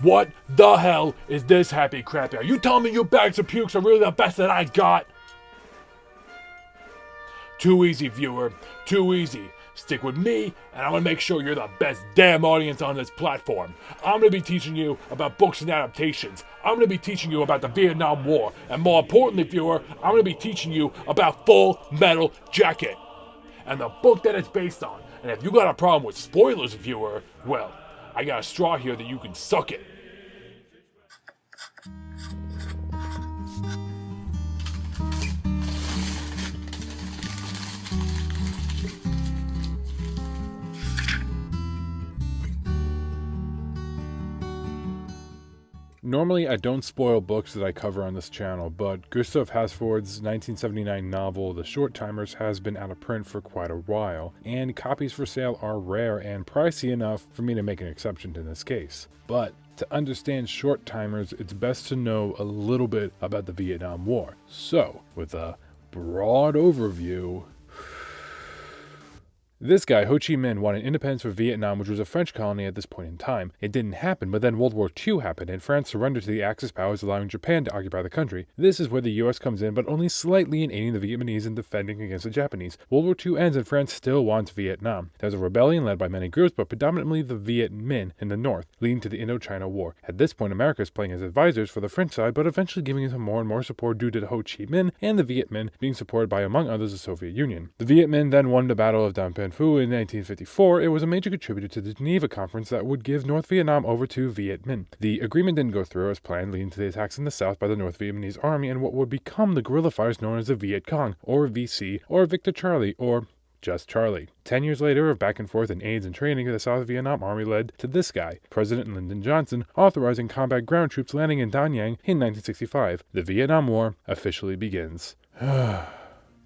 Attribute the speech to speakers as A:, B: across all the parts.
A: What the hell is this happy crappy? Are you telling me you bags of pukes are really the best that I got? Too easy, viewer. Too easy. Stick with me, and I'm gonna make sure you're the best damn audience on this platform. I'm gonna be teaching you about books and adaptations. I'm gonna be teaching you about the Vietnam War. And more importantly, viewer, I'm gonna be teaching you about Full Metal Jacket and the book that it's based on. And if you got a problem with spoilers, viewer, well, I got a straw here that you can suck it. Normally, I don't spoil books that I cover on this channel, but Gustav Hasford's 1979 novel, The Short Timers, has been out of print for quite a while, and copies for sale are rare and pricey enough for me to make an exception in this case. But to understand Short Timers, it's best to know a little bit about the Vietnam War. So, with a broad overview, this guy, Ho Chi Minh, wanted independence for Vietnam, which was a French colony at this point in time. It didn't happen, but then World War II happened, and France surrendered to the Axis powers, allowing Japan to occupy the country. This is where the US comes in, but only slightly in aiding the Vietnamese and defending against the Japanese. World War II ends, and France still wants Vietnam. There was a rebellion led by many groups, but predominantly the Viet Minh in the north, leading to the Indochina War. At this point, America is playing as advisors for the French side, but eventually giving them more and more support due to Ho Chi Minh and the Viet Minh being supported by, among others, the Soviet Union. The Viet Minh then won the Battle of Dien Bien Phu in 1954. It was a major contributor to the Geneva Conference that would give North Vietnam over to Viet Minh. The agreement didn't go through as planned, leading to the attacks in the south by the North Vietnamese army and what would become the guerrilla fighters known as the Viet Cong, or VC, or Victor Charlie, or just Charlie. 10 years later of back and forth in aids and training, the South Vietnam Army led to this guy, President Lyndon Johnson, authorizing combat ground troops landing in Da Nang in 1965. The Vietnam War officially begins.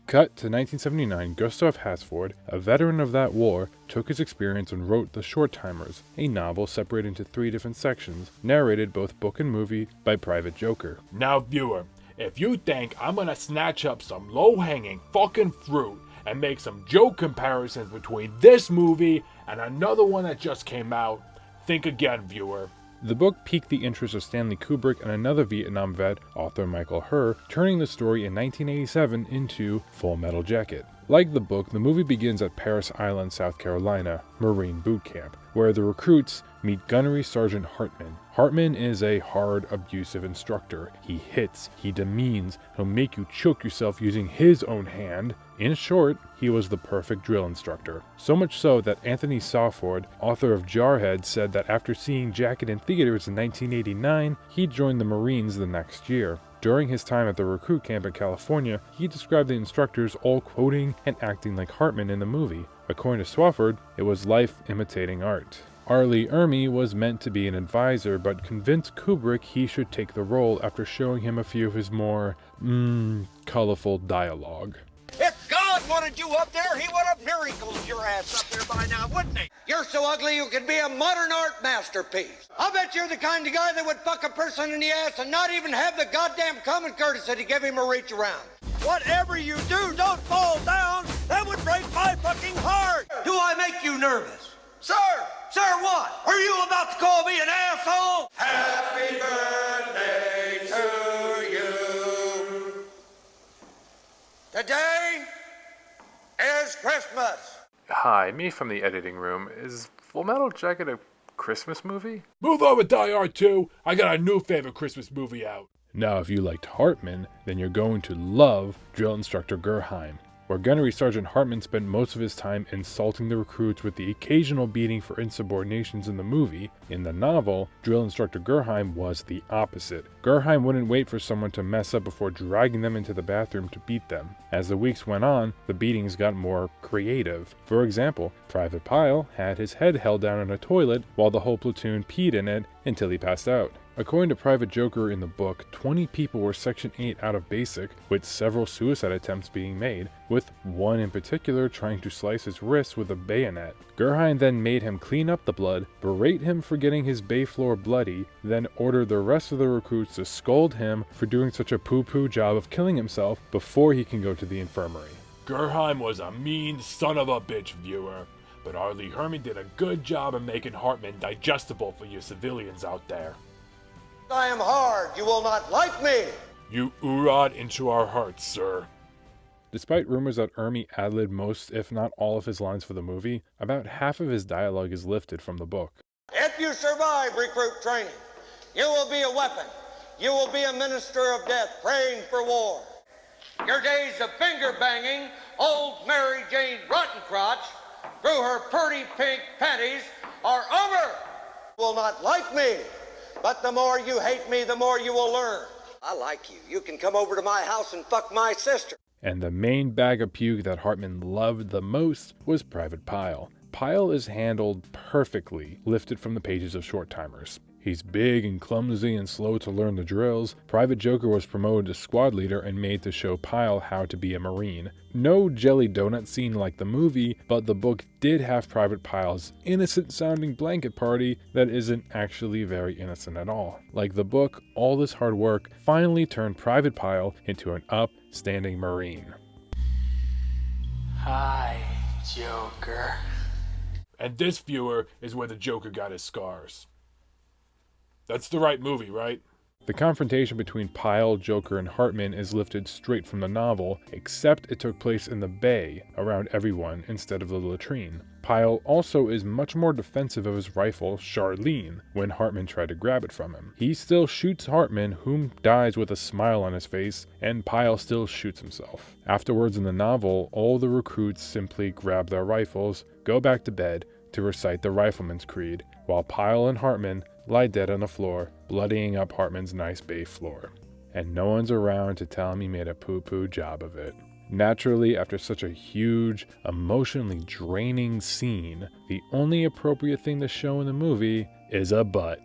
A: Cut to 1979, Gustav Hasford, a veteran of that war, took his experience and wrote The Short Timers, a novel separated into 3 different sections, narrated both book and movie by Private Joker. Now viewer, if you think I'm gonna snatch up some low-hanging fucking fruit and make some joke comparisons between this movie and another one that just came out, think again, viewer. The book piqued the interest of Stanley Kubrick and another Vietnam vet, author Michael Herr, turning the story in 1987 into Full Metal Jacket. Like the book, the movie begins at Parris Island, South Carolina, Marine Boot Camp, where the recruits meet Gunnery Sergeant Hartman. Hartman is a hard, abusive instructor. He hits, he demeans, he'll make you choke yourself using his own hand. In short, he was the perfect drill instructor. So much so that Anthony Sawford, author of Jarhead, said that after seeing Jacket in theaters in 1989, he joined the Marines the next year. During his time at the recruit camp in California, he described the instructors all quoting and acting like Hartman in the movie. According to Swafford, it was life imitating art. R. Lee Ermey was meant to be an advisor, but convinced Kubrick he should take the role after showing him a few of his more, colorful dialogue.
B: If God wanted you up there, he would have miracled your ass up there by now, wouldn't he? You're so ugly you could be a modern art masterpiece. I bet you're the kind of guy that would fuck a person in the ass and not even have the goddamn common courtesy to give him a reach around. Whatever you do, don't fall down. That would break my fucking heart. Do I make you nervous? Sir! Sir, what? Are you about to call me an asshole? Happy birthday to you. Today is Christmas.
C: Hi, me from the editing room. Is Full Metal Jacket a Christmas movie?
A: Move over, Die Hard 2. I got a new favorite Christmas movie out. Now, if you liked Hartman, then you're going to love Drill Instructor Gerheim, where Gunnery Sergeant Hartman spent most of his time insulting the recruits with the occasional beating for insubordinations in the movie. In the novel, Drill Instructor Gerheim was the opposite. Gerheim wouldn't wait for someone to mess up before dragging them into the bathroom to beat them. As the weeks went on, the beatings got more creative. For example, Private Pyle had his head held down in a toilet while the whole platoon peed in it until he passed out. According to Private Joker in the book, 20 people were Section 8 out of basic, with several suicide attempts being made, with one in particular trying to slice his wrist with a bayonet. Gerheim then made him clean up the blood, berate him for getting his bay floor bloody, then ordered the rest of the recruits to scold him for doing such a poo-poo job of killing himself before he can go to the infirmary. Gerheim was a mean son of a bitch, viewer. But R. Lee Herman did a good job of making Hartman digestible for you civilians out there.
B: I am hard. You will not like me.
A: You oorad into our hearts, sir. Despite rumors that Ermey ad-libbed most, if not all of his lines for the movie, about half of his dialogue is lifted from the book.
B: If you survive recruit training, you will be a weapon. You will be a minister of death praying for war. Your days of finger banging old Mary Jane Rottencrotch through her pretty pink panties are over. You will not like me, but the more you hate me, the more you will learn. I like you. You can come over to my house and fuck my sister.
A: And the main bag of puke that Hartman loved the most was Private Pyle. Pyle is handled perfectly, lifted from the pages of Short Timers. He's big and clumsy and slow to learn the drills. Private Joker was promoted to squad leader and made to show Pyle how to be a Marine. No jelly donut scene like the movie, but the book did have Private Pyle's innocent-sounding blanket party that isn't actually very innocent at all. Like the book, all this hard work finally turned Private Pyle into an upstanding Marine.
D: Hi, Joker.
A: And this, viewer, is where the Joker got his scars. That's the right movie, right? The confrontation between Pyle, Joker, and Hartman is lifted straight from the novel, except it took place in the bay, around everyone, instead of the latrine. Pyle also is much more defensive of his rifle, Charlene, when Hartman tried to grab it from him. He still shoots Hartman, whom dies with a smile on his face, and Pyle still shoots himself. Afterwards in the novel, all the recruits simply grab their rifles, go back to bed, to recite the Rifleman's Creed, while Pyle and Hartman lie dead on the floor, bloodying up Hartman's nice bay floor. And no one's around to tell him he made a poo-poo job of it. Naturally, after such a huge, emotionally draining scene, the only appropriate thing to show in the movie is a butt.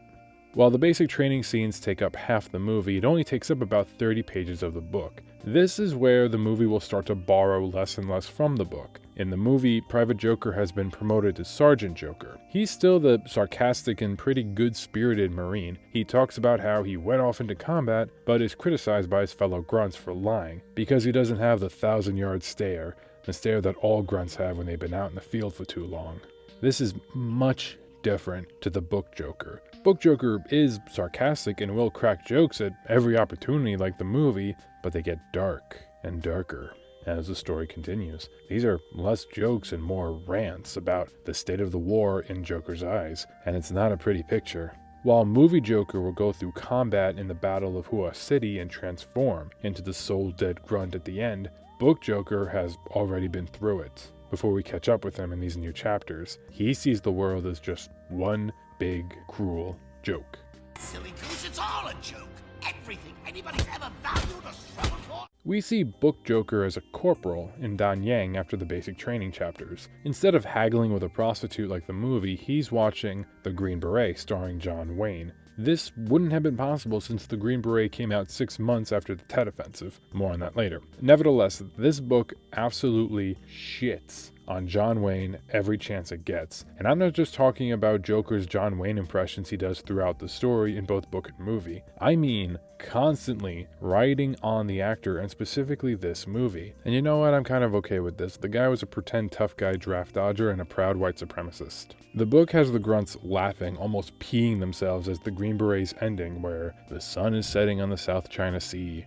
A: While the basic training scenes take up half the movie, it only takes up about 30 pages of the book. This is where the movie will start to borrow less and less from the book. In the movie, Private Joker has been promoted to Sergeant Joker. He's still the sarcastic and pretty good-spirited Marine. He talks about how he went off into combat, but is criticized by his fellow grunts for lying, because he doesn't have the 1,000-yard stare, the stare that all grunts have when they've been out in the field for too long. This is much different to the book Joker. Book Joker is sarcastic and will crack jokes at every opportunity like the movie, but they get dark and darker as the story continues. These are less jokes and more rants about the state of the war in Joker's eyes, and it's not a pretty picture. While movie Joker will go through combat in the Battle of Hua City and transform into the soul-dead grunt at the end, book Joker has already been through it. Before we catch up with him in these new chapters, he sees the world as just one big, cruel joke.
D: Silly goose, it's all a joke. Everything anybody's ever valued or struggled for.
A: We see Book Joker as a corporal in Dan Yang after the basic training chapters. Instead of haggling with a prostitute like the movie, he's watching The Green Beret starring John Wayne. This wouldn't have been possible since The Green Beret came out 6 months after the Tet Offensive. More on that later. Nevertheless, this book absolutely shits on John Wayne every chance it gets. And I'm not just talking about Joker's John Wayne impressions he does throughout the story in both book and movie. I mean constantly writing on the actor and specifically this movie. And you know what? I'm kind of okay with this. The guy was a pretend tough guy draft dodger and a proud white supremacist. The book has the grunts laughing, almost peeing themselves as the Green Beret's ending, where the sun is setting on the South China Sea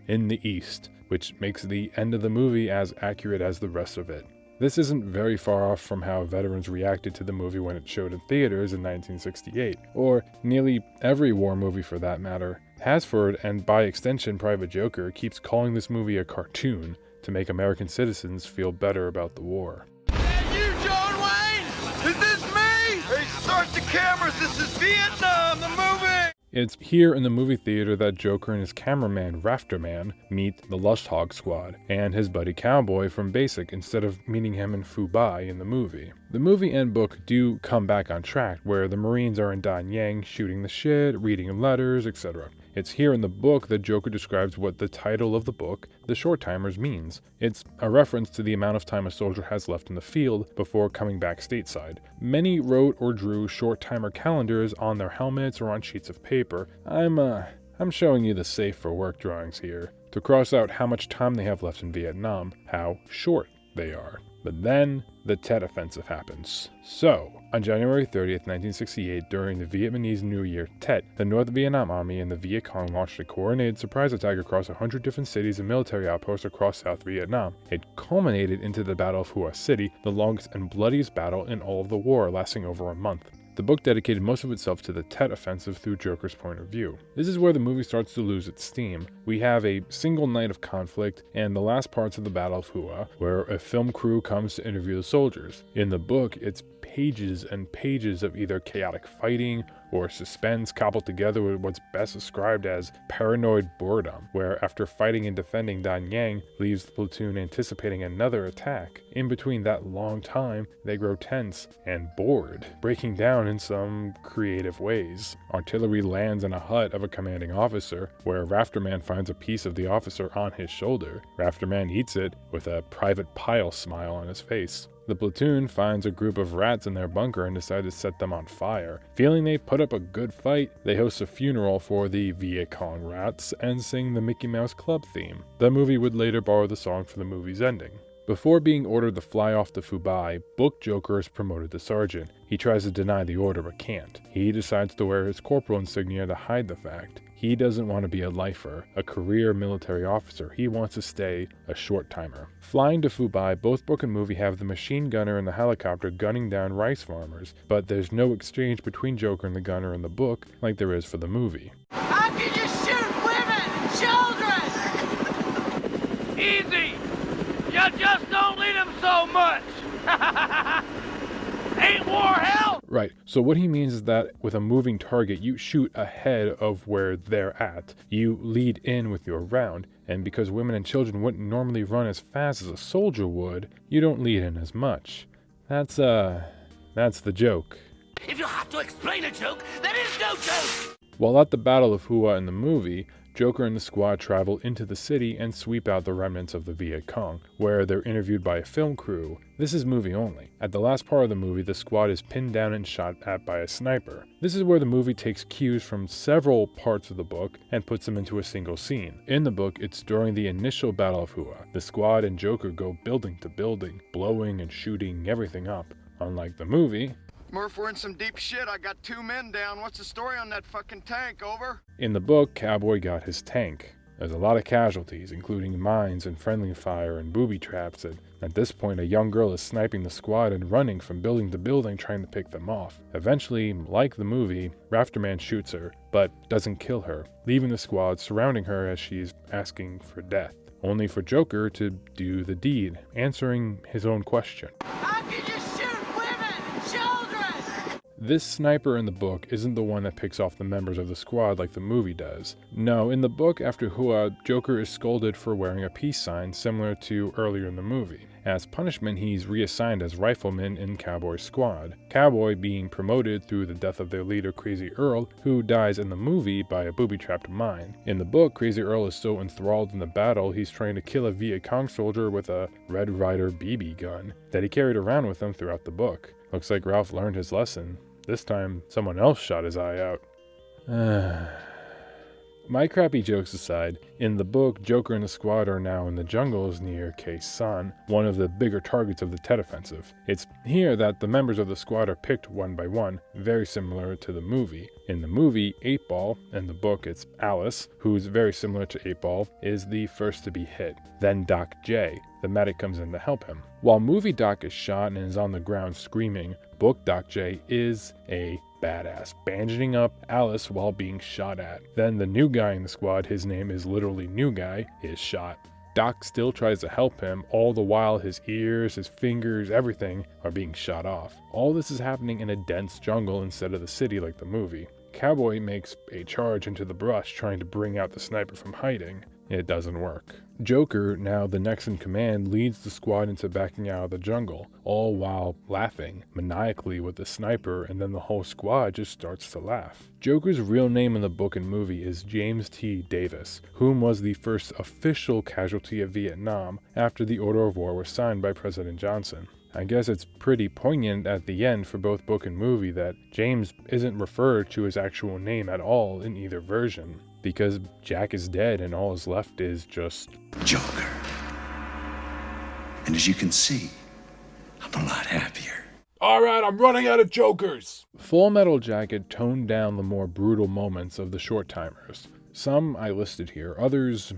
A: in the east, which makes the end of the movie as accurate as the rest of it. This isn't very far off from how veterans reacted to the movie when it showed in theaters in 1968, or nearly every war movie for that matter. Hasford, and by extension Private Joker, keeps calling this movie a cartoon to make American citizens feel better about the war.
E: Hey, you, John Wayne! Is this me? Hey, start the cameras, this is Vietnam, the movie!
A: It's here in the movie theater that Joker and his cameraman, Rafterman, meet the Lust Hog Squad and his buddy Cowboy from Basic instead of meeting him in Fubai in the movie. The movie and book do come back on track, where the Marines are in Dan Yang shooting the shit, reading letters, etc. It's here in the book that Joker describes what the title of the book, The Short Timers, means. It's a reference to the amount of time a soldier has left in the field before coming back stateside. Many wrote or drew short timer calendars on their helmets or on sheets of paper. I'm showing you the safe for work drawings here to cross out how much time they have left in Vietnam, how short they are. But then, the Tet Offensive happens. So, on January 30th, 1968, during the Vietnamese New Year Tet, the North Vietnam Army and the Viet Cong launched a coordinated surprise attack across 100 different cities and military outposts across South Vietnam. It culminated into the Battle of Hua City, the longest and bloodiest battle in all of the war, lasting over a month. The book dedicated most of itself to the Tet Offensive through Joker's point of view. This is where the movie starts to lose its steam. We have a single night of conflict and the last parts of the Battle of Hua, where a film crew comes to interview the soldiers. In the book, it's pages and pages of either chaotic fighting or suspense cobbled together with what's best described as paranoid boredom, where after fighting and defending Dan Yang leaves the platoon anticipating another attack. In between that long time, they grow tense and bored, breaking down in some creative ways. Artillery lands in a hut of a commanding officer, where Rafterman finds a piece of the officer on his shoulder. Rafterman eats it with a Private Pyle smile on his face. The platoon finds a group of rats in their bunker and decide to set them on fire. Feeling they put up a good fight, they host a funeral for the Viet Cong rats and sing the Mickey Mouse Club theme. The movie would later borrow the song for the movie's ending. Before being ordered to fly off to Phu Book Joker is promoted to sergeant. He tries to deny the order but can't. He decides to wear his corporal insignia to hide the fact. He doesn't want to be a lifer, a career military officer. He wants to stay a short-timer. Flying to Phu both book and movie have the machine gunner and the helicopter gunning down rice farmers, but there's no exchange between Joker and the gunner in the book like there is for the movie.
E: How can you shoot women, children? Easy. You just don't lead them so much. Ain't war hell?
A: Right, so what he means is that with a moving target, you shoot ahead of where they're at. You lead in with your round, and because women and children wouldn't normally run as fast as a soldier would, you don't lead in as much. That's the joke.
D: If you have to explain a joke, there is no joke!
A: While at the Battle of Hua in the movie, Joker and the squad travel into the city and sweep out the remnants of the Viet Cong, where they're interviewed by a film crew. This is movie only. At the last part of the movie, the squad is pinned down and shot at by a sniper. This is where the movie takes cues from several parts of the book and puts them into a single scene. In the book, it's during the initial Battle of Hua. The squad and Joker go building to building, blowing and shooting everything up. Unlike the movie,
E: Murph, we're in some deep shit. I got 2 men down. What's the story on that fucking tank? Over?
A: in the book, Cowboy got his tank. There's a lot of casualties, including mines and friendly fire and booby traps, and at this point a young girl is sniping the squad and running from building to building trying to pick them off. Eventually, like the movie, Rafterman shoots her, but doesn't kill her, leaving the squad surrounding her as she's asking for death, only for Joker to do the deed, answering his own question.
E: How can you shoot women, children?
A: This sniper in the book isn't the one that picks off the members of the squad like the movie does. No, in the book after Hua, Joker is scolded for wearing a peace sign similar to earlier in the movie. As punishment, he's reassigned as rifleman in Cowboy's squad. Cowboy being promoted through the death of their leader Crazy Earl, who dies in the movie by a booby-trapped mine. In the book, Crazy Earl is so enthralled in the battle he's trying to kill a Viet Cong soldier with a Red Ryder BB gun that he carried around with him throughout the book. Looks like Ralph learned his lesson. This time, someone else shot his eye out. My crappy jokes aside, in the book, Joker and the squad are now in the jungles near Khe Sanh, one of the bigger targets of the Tet Offensive. It's here that the members of the squad are picked one by one, very similar to the movie. In the movie, 8-Ball, in the book it's Alice, who's very similar to 8-Ball, is the first to be hit. Then Doc J, the medic, comes in to help him. While movie Doc is shot and is on the ground screaming, book Doc J is a badass, bandaging up Alice while being shot at. Then the new guy in the squad, his name is literally New Guy, is shot. Doc still tries to help him, all the while his ears, his fingers, everything are being shot off. All this is happening in a dense jungle instead of the city like the movie. Cowboy makes a charge into the brush trying to bring out the sniper from hiding. It doesn't work. Joker, now the next in command, leads the squad into backing out of the jungle, all while laughing maniacally with the sniper, and then the whole squad just starts to laugh. Joker's real name in the book and movie is James T. Davis, whom was the first official casualty of Vietnam after the Order of War was signed by President Johnson. I guess it's pretty poignant at the end for both book and movie that James isn't referred to his actual name at all in either version, because Jack is dead and all is left is just
F: Joker. And as you can see, I'm a lot happier.
A: Alright, I'm running out of jokers! Full Metal Jacket toned down the more brutal moments of the short timers. Some I listed here, others,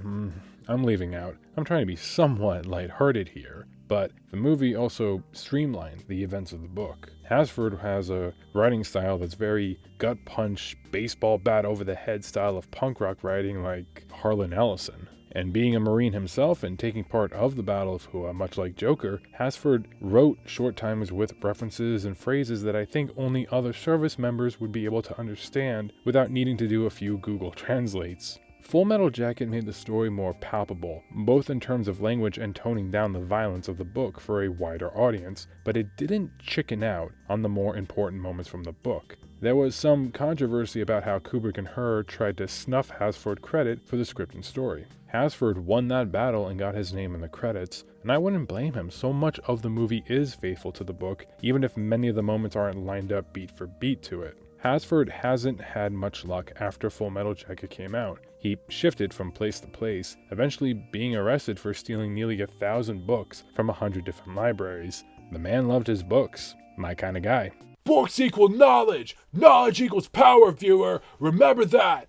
A: I'm leaving out. I'm trying to be somewhat lighthearted here, but the movie also streamlined the events of the book. Hasford has a writing style that's very gut punch, baseball bat over the head style of punk rock writing like Harlan Ellison. And being a Marine himself and taking part of the Battle of Hua, much like Joker, Hasford wrote short timers with references and phrases that I think only other service members would be able to understand without needing to do a few Google Translates. Full Metal Jacket made the story more palpable, both in terms of language and toning down the violence of the book for a wider audience, but it didn't chicken out on the more important moments from the book. There was some controversy about how Kubrick and Her tried to snuff Hasford credit for the script and story. Hasford won that battle and got his name in the credits, and I wouldn't blame him. So much of the movie is faithful to the book, even if many of the moments aren't lined up beat for beat to it. Hasford hasn't had much luck after Full Metal Jacket came out. He shifted from place to place, eventually being arrested for stealing nearly 1,000 books from 100 different libraries. The man loved his books. My kind of guy. Books equal knowledge! Knowledge equals power, viewer! Remember that!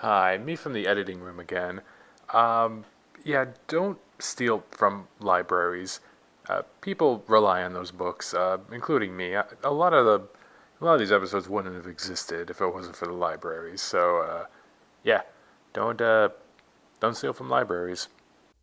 C: Hi, me from the editing room again. Yeah, don't steal from libraries. People rely on those books, including me. A lot of these episodes wouldn't have existed if it wasn't for the libraries. So, yeah, don't steal from libraries.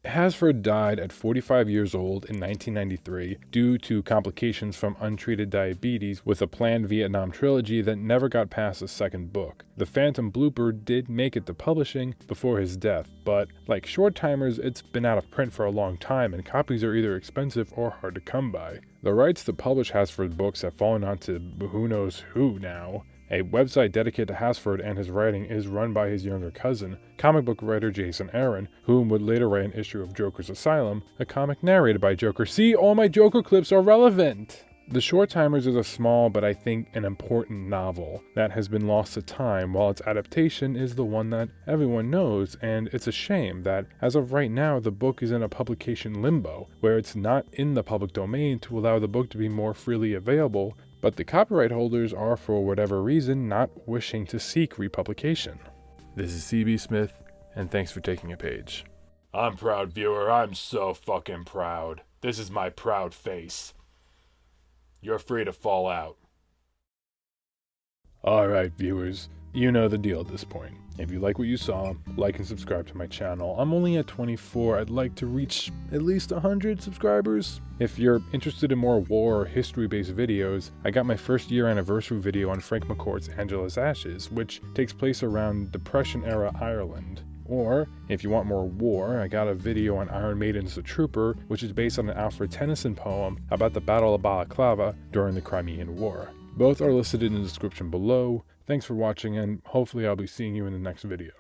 C: Hasford died at 45 years old in 1993 due to complications from untreated diabetes with a planned Vietnam trilogy that never got past the second book. The Phantom Blooper did make it to publishing before his death, but like short timers, it's been out of print for a long time and copies are either expensive or hard to come by. The rights to publish Hasford books have fallen onto who knows who now. A website dedicated to Hasford and his writing is run by his younger cousin, comic book writer Jason Aaron, whom would later write an issue of Joker's Asylum, a comic narrated by Joker. See, all my Joker clips are relevant! The Short Timers is a small but I think an important novel that has been lost to time, while its adaptation is the one that everyone knows, and it's a shame that as of right now the book is in a publication limbo, where it's not in the public domain to allow the book to be more freely available, but the copyright holders are for whatever reason not wishing to seek republication. This is CB Smith, and thanks for taking a page.
A: I'm proud, viewer. I'm so fucking proud. This is my proud face. You're free to fall out. Alright, viewers. You know the deal at this point. If you like what you saw, like and subscribe to my channel. I'm only at 24. I'd like to reach at least 100 subscribers. If you're interested in more war or history-based videos, I got my first year anniversary video on Frank McCourt's Angela's Ashes, which takes place around Depression-era Ireland. Or, if you want more war, I got a video on Iron Maiden's The Trooper, which is based on an Alfred Tennyson poem about the Battle of Balaclava during the Crimean War. Both are listed in the description below. Thanks for watching, and hopefully I'll be seeing you in the next video.